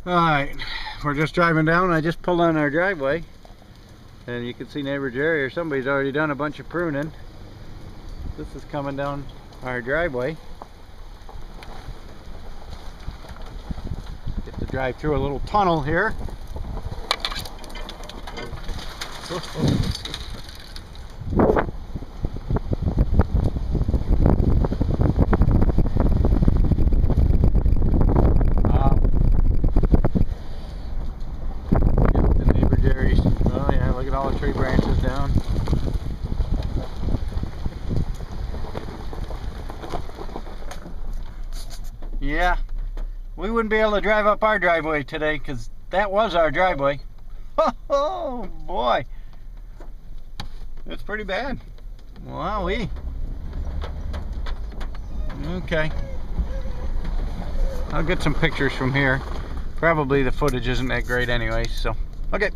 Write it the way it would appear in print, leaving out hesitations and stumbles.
Alright, we're just driving down. I just pulled on our driveway and you can see neighbor Jerry or somebody's already done a bunch of pruning. This is coming down our driveway. Get to drive through a little tunnel here. All the tree branches down. Yeah, we wouldn't be able to drive up our driveway today because that was our driveway. Oh boy, it's pretty bad. Wowee. Okay, I'll get some pictures from here. Probably the footage isn't that great anyway, so okay.